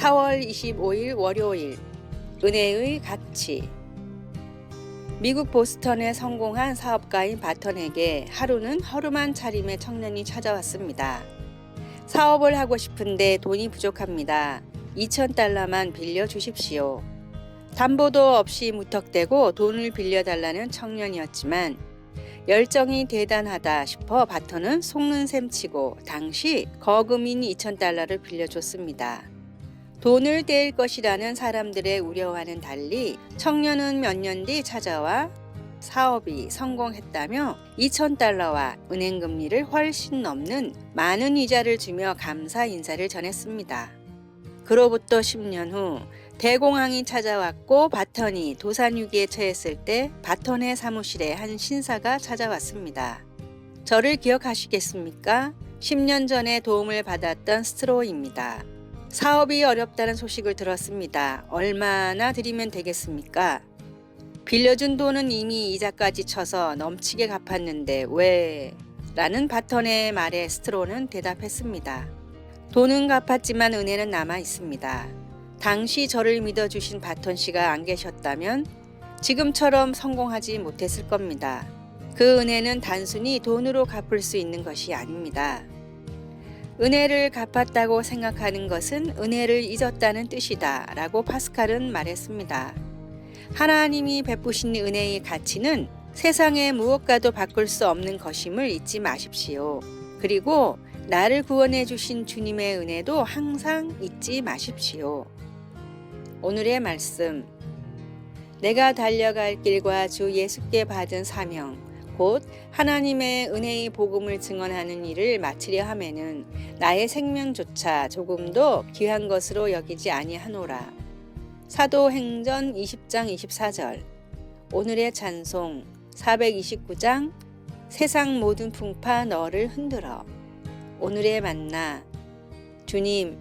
4월 25일 월요일 은혜의 가치. 미국 보스턴에 성공한 사업가인 바턴에게 하루는 허름한 차림의 청년이 찾아왔습니다. 사업을 하고 싶은데 돈이 부족합니다. 2,000달러만 빌려주십시오. 담보도 없이 무턱대고 돈을 빌려달라는 청년이었지만 열정이 대단하다 싶어 바턴은 속는 셈 치고 당시 거금인 2,000달러를 빌려줬습니다. 돈을 떼일 것이라는 사람들의 우려와는 달리 청년은 몇 년 뒤 찾아와 사업이 성공했다며 2,000달러와 은행금리를 훨씬 넘는 많은 이자를 주며 감사 인사를 전했습니다. 그로부터 10년 후 대공황이 찾아왔고 바턴이 도산위기에 처했을 때 바턴의 사무실에 한 신사가 찾아왔습니다. 저를 기억하시겠습니까? 10년 전에 도움을 받았던 스트로우입니다. 사업이 어렵다는 소식을 들었습니다. 얼마나 드리면 되겠습니까? 빌려준 돈은 이미 이자까지 쳐서 넘치게 갚았는데 왜? 라는 바턴의 말에 스트로우는 대답했습니다. 돈은 갚았지만 은혜는 남아 있습니다. 당시 저를 믿어주신 바턴 씨가 안 계셨다면 지금처럼 성공하지 못했을 겁니다. 그 은혜는 단순히 돈으로 갚을 수 있는 것이 아닙니다. 은혜를 갚았다고 생각하는 것은 은혜를 잊었다는 뜻이다 라고 파스칼은 말했습니다. 하나님이 베푸신 은혜의 가치는 세상의 무엇과도 바꿀 수 없는 것임을 잊지 마십시오. 그리고 나를 구원해 주신 주님의 은혜도 항상 잊지 마십시오. 오늘의 말씀. 내가 달려갈 길과 주 예수께 받은 사명, 곧 하나님의 은혜의 복음을 증언하는 일을 마치려 하면은 나의 생명조차 조금도 귀한 것으로 여기지 아니하노라. 사도행전 20장 24절. 오늘의 찬송 429장 세상 모든 풍파 너를 흔들어. 오늘의 만나. 주님,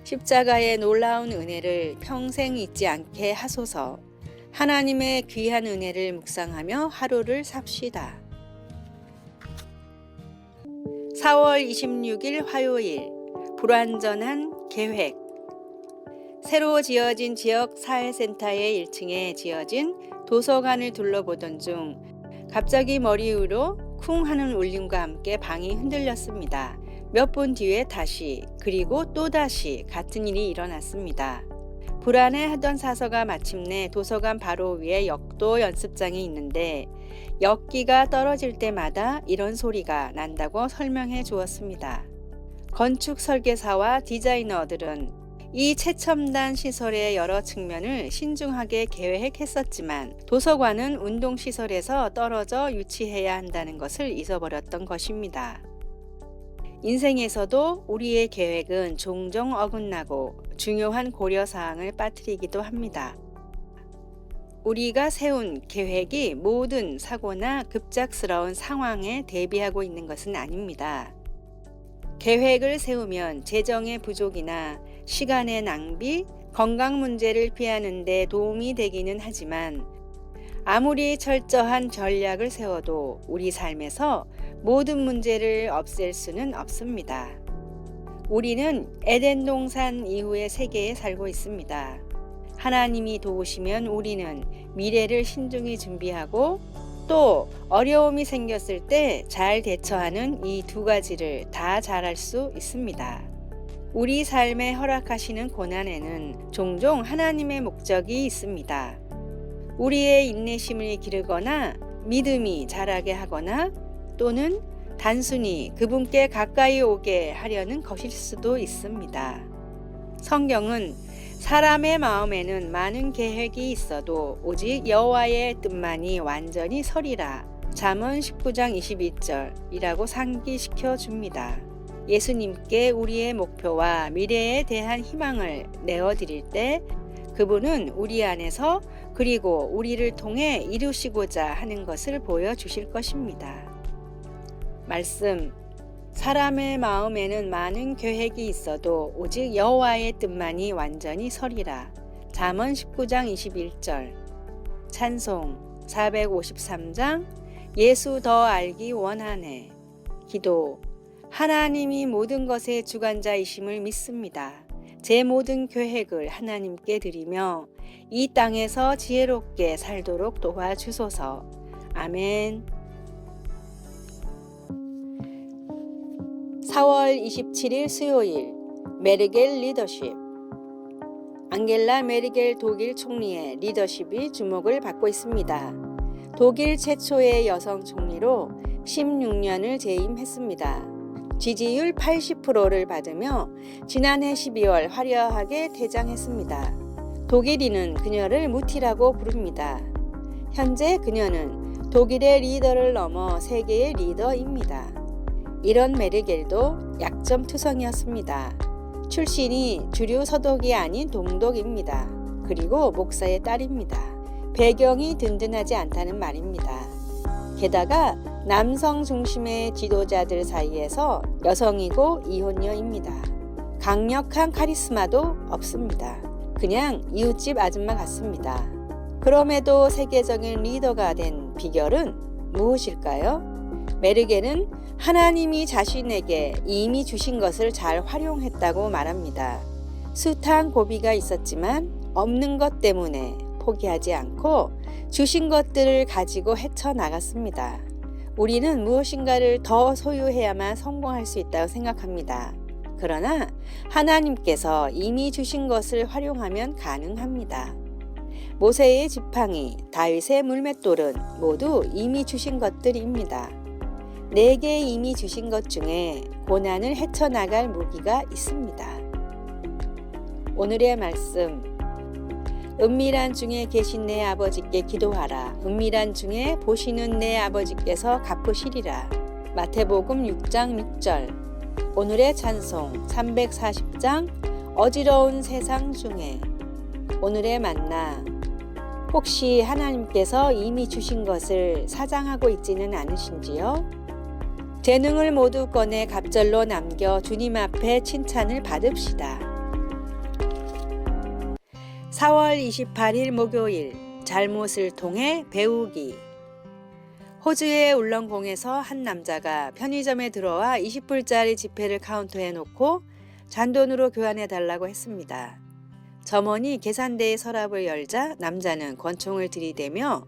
십자가의 놀라운 은혜를 평생 잊지 않게 하소서. 하나님의 귀한 은혜를 묵상하며 하루를 삽시다. 4월 26일 화요일 불완전한 계획. 새로 지어진 지역 사회센터의 1층에 지어진 도서관을 둘러보던 중 갑자기 머리 위로 쿵 하는 울림과 함께 방이 흔들렸습니다. 몇 분 뒤에 다시 그리고 또다시 같은 일이 일어났습니다. 불안해하던 사서가 마침내 도서관 바로 위에 역도 연습장이 있는데 역기가 떨어질 때마다 이런 소리가 난다고 설명해 주었습니다. 건축 설계사와 디자이너들은 이 최첨단 시설의 여러 측면을 신중하게 계획했었지만 도서관은 운동시설에서 떨어져 위치해야 한다는 것을 잊어버렸던 것입니다. 인생에서도 우리의 계획은 종종 어긋나고 중요한 고려사항을 빠뜨리기도 합니다. 우리가 세운 계획이 모든 사고나 급작스러운 상황에 대비하고 있는 것은 아닙니다. 계획을 세우면 재정의 부족이나 시간의 낭비, 건강 문제를 피하는 데 도움이 되기는 하지만 아무리 철저한 전략을 세워도 우리 삶에서 모든 문제를 없앨 수는 없습니다. 우리는 에덴 동산 이후의 세계에 살고 있습니다. 하나님이 도우시면 우리는 미래를 신중히 준비하고 또 어려움이 생겼을 때 잘 대처하는 이 두 가지를 다 잘할 수 있습니다. 우리 삶에 허락하시는 고난에는 종종 하나님의 목적이 있습니다. 우리의 인내심을 기르거나 믿음이 자라게 하거나 또는 단순히 그분께 가까이 오게 하려는 것일 수도 있습니다. 성경은 사람의 마음에는 많은 계획이 있어도 오직 여호와의 뜻만이 완전히 서리라. 잠언 19장 22절이라고 상기시켜 줍니다. 예수님께 우리의 목표와 미래에 대한 희망을 내어드릴 때 그분은 우리 안에서 그리고 우리를 통해 이루시고자 하는 것을 보여주실 것입니다. 말씀. 사람의 마음에는 많은 계획이 있어도 오직 여호와의 뜻만이 완전히 서리라. 잠언 19장 21절. 찬송 453장 예수 더 알기 원하네. 기도. 하나님이 모든 것의 주관자이심을 믿습니다. 제 모든 계획을 하나님께 드리며 이 땅에서 지혜롭게 살도록 도와주소서. 아멘. 4월 27일 수요일 메르겔 리더십. 앙겔라 메르겔 독일 총리의 리더십이 주목을 받고 있습니다. 독일 최초의 여성 총리로 16년을 재임했습니다. 지지율 80%를 받으며 지난해 12월 화려하게 퇴장했습니다. 독일인은 그녀를 무티라고 부릅니다. 현재 그녀는 독일의 리더를 넘어 세계의 리더입니다. 이런 메르겔도 약점투성이었습니다. 출신이 주류 서독이 아닌 동독입니다. 그리고 목사의 딸입니다. 배경이 든든하지 않다는 말입니다. 게다가 남성 중심의 지도자들 사이에서 여성이고 이혼녀입니다. 강력한 카리스마도 없습니다. 그냥 이웃집 아줌마 같습니다. 그럼에도 세계적인 리더가 된 비결은 무엇일까요? 메르겔은 하나님이 자신에게 이미 주신 것을 잘 활용했다고 말합니다. 숱한 고비가 있었지만 없는 것 때문에 포기하지 않고 주신 것들을 가지고 헤쳐나갔습니다. 우리는 무엇인가를 더 소유해야만 성공할 수 있다고 생각합니다. 그러나 하나님께서 이미 주신 것을 활용하면 가능합니다. 모세의 지팡이, 다윗의 물맷돌은 모두 이미 주신 것들입니다. 내게 이미 주신 것 중에 고난을 헤쳐나갈 무기가 있습니다. 오늘의 말씀. 은밀한 중에 계신 내 아버지께 기도하라. 은밀한 중에 보시는 내 아버지께서 갚으시리라. 마태복음 6장 6절. 오늘의 찬송 340장 어지러운 세상 중에. 오늘의 만나. 혹시 하나님께서 이미 주신 것을 사장하고 있지는 않으신지요? 재능을 모두 꺼내 갑절로 남겨 주님 앞에 칭찬을 받읍시다. 4월 28일 목요일 잘못을 통해 배우기. 호주의 울렁공에서 한 남자가 편의점에 들어와 20불짜리 지폐를 카운터에 놓고 잔돈으로 교환해 달라고 했습니다. 점원이 계산대의 서랍을 열자 남자는 권총을 들이대며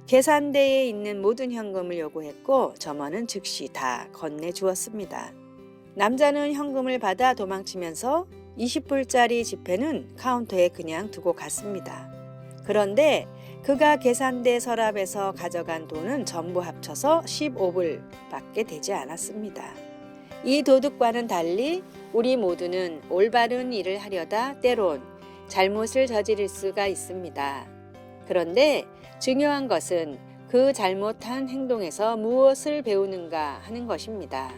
계산대에 있는 모든 현금을 요구했고 점원은 즉시 다 건네주었습니다. 남자는 현금을 받아 도망치면서 20불짜리 지폐는 카운터에 그냥 두고 갔습니다. 그런데 그가 계산대 서랍에서 가져간 돈은 전부 합쳐서 15불밖에 되지 않았습니다. 이 도둑과는 달리 우리 모두는 올바른 일을 하려다 때론 잘못을 저지를 수가 있습니다. 그런데 중요한 것은 그 잘못한 행동에서 무엇을 배우는가 하는 것입니다.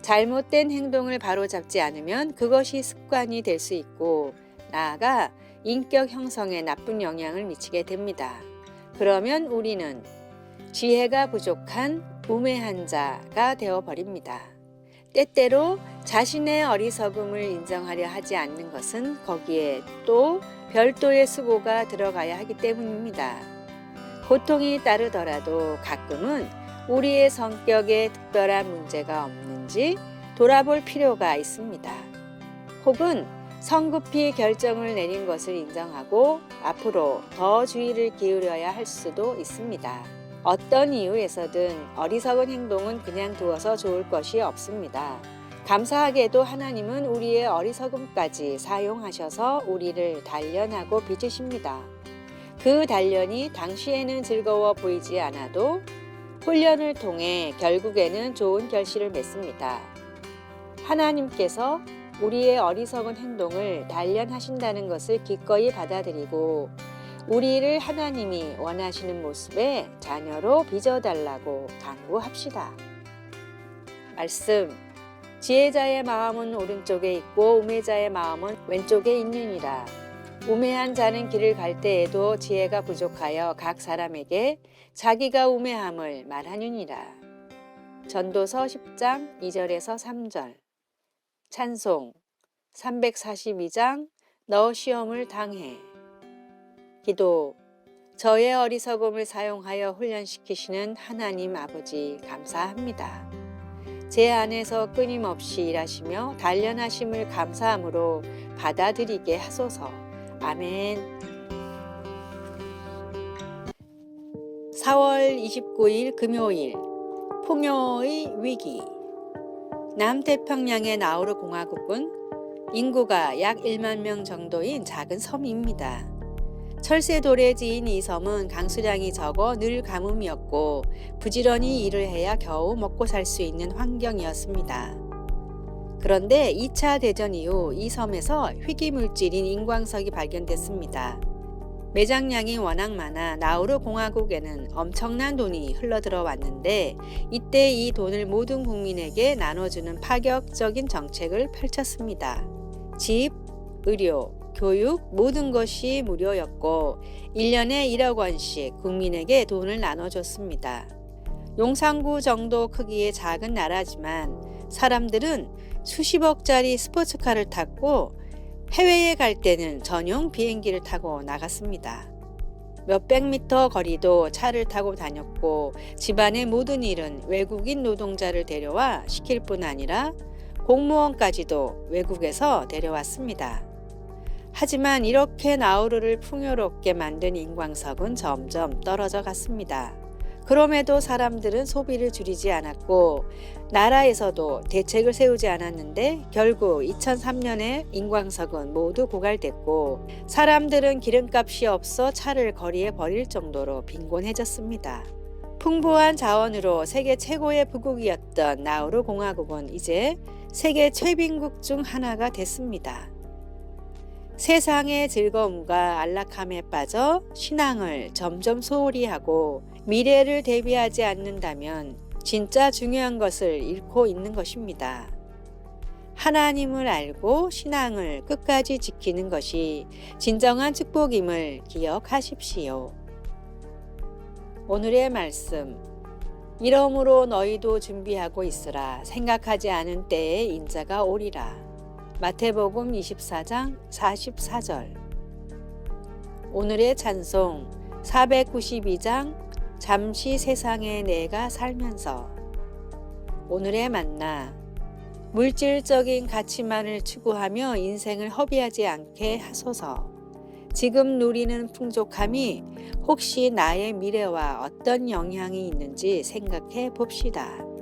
잘못된 행동을 바로잡지 않으면 그것이 습관이 될 수 있고 나아가 인격 형성에 나쁜 영향을 미치게 됩니다. 그러면 우리는 지혜가 부족한 우매한 자가 되어버립니다. 때때로 자신의 어리석음을 인정하려 하지 않는 것은 거기에 또 별도의 수고가 들어가야 하기 때문입니다. 고통이 따르더라도 가끔은 우리의 성격에 특별한 문제가 없는지 돌아볼 필요가 있습니다. 혹은 성급히 결정을 내린 것을 인정하고 앞으로 더 주의를 기울여야 할 수도 있습니다. 어떤 이유에서든 어리석은 행동은 그냥 두어서 좋을 것이 없습니다. 감사하게도 하나님은 우리의 어리석음까지 사용하셔서 우리를 단련하고 빚으십니다. 그 단련이 당시에는 즐거워 보이지 않아도 훈련을 통해 결국에는 좋은 결실을 맺습니다. 하나님께서 우리의 어리석은 행동을 단련하신다는 것을 기꺼이 받아들이고 우리를 하나님이 원하시는 모습의 자녀로 빚어달라고 간구합시다. 말씀. 지혜자의 마음은 오른쪽에 있고 우매자의 마음은 왼쪽에 있느니라. 우매한 자는 길을 갈 때에도 지혜가 부족하여 각 사람에게 자기가 우매함을 말하느니라. 전도서 10장 2절에서 3절. 찬송 342장 너 시험을 당해. 기도. 저의 어리석음을 사용하여 훈련시키시는 하나님 아버지 감사합니다. 제 안에서 끊임없이 일하시며 단련하심을 감사함으로 받아들이게 하소서. 아멘. 4월 29일 금요일 풍요의 위기. 남태평양의 나우루 공화국은 인구가 약 1만 명 정도인 작은 섬입니다. 철새돌에 지은 이 섬은 강수량이 적어 늘 가뭄이었고 부지런히 일을 해야 겨우 먹고 살 수 있는 환경이었습니다. 그런데 2차 대전 이후 이 섬에서 희귀물질인 인광석이 발견됐습니다. 매장량이 워낙 많아 나우루 공화국에는 엄청난 돈이 흘러들어왔는데 이때 이 돈을 모든 국민에게 나눠주는 파격적인 정책을 펼쳤습니다. 집, 의료, 교육 모든 것이 무료였고 1년에 1억 원씩 국민에게 돈을 나눠줬습니다. 용산구 정도 크기의 작은 나라지만 사람들은 수십억짜리 스포츠카를 탔고 해외에 갈 때는 전용 비행기를 타고 나갔습니다. 몇백 미터 거리도 차를 타고 다녔고 집안의 모든 일은 외국인 노동자를 데려와 시킬 뿐 아니라 공무원까지도 외국에서 데려왔습니다. 하지만 이렇게 나우루를 풍요롭게 만든 인광석은 점점 떨어져 갔습니다. 그럼에도 사람들은 소비를 줄이지 않았고 나라에서도 대책을 세우지 않았는데 결국 2003년에 인광석은 모두 고갈됐고 사람들은 기름값이 없어 차를 거리에 버릴 정도로 빈곤해졌습니다. 풍부한 자원으로 세계 최고의 부국이었던 나우루 공화국은 이제 세계 최빈국 중 하나가 됐습니다. 세상의 즐거움과 안락함에 빠져 신앙을 점점 소홀히 하고 미래를 대비하지 않는다면 진짜 중요한 것을 잃고 있는 것입니다. 하나님을 알고 신앙을 끝까지 지키는 것이 진정한 축복임을 기억하십시오. 오늘의 말씀. 이러므로 너희도 준비하고 있으라. 생각하지 않은 때에 인자가 오리라. 마태복음 24장 44절. 오늘의 찬송 492장 잠시 세상에 내가 살면서. 오늘의 만나. 물질적인 가치만을 추구하며 인생을 허비하지 않게 하소서. 지금 누리는 풍족함이 혹시 나의 미래와 어떤 영향이 있는지 생각해 봅시다.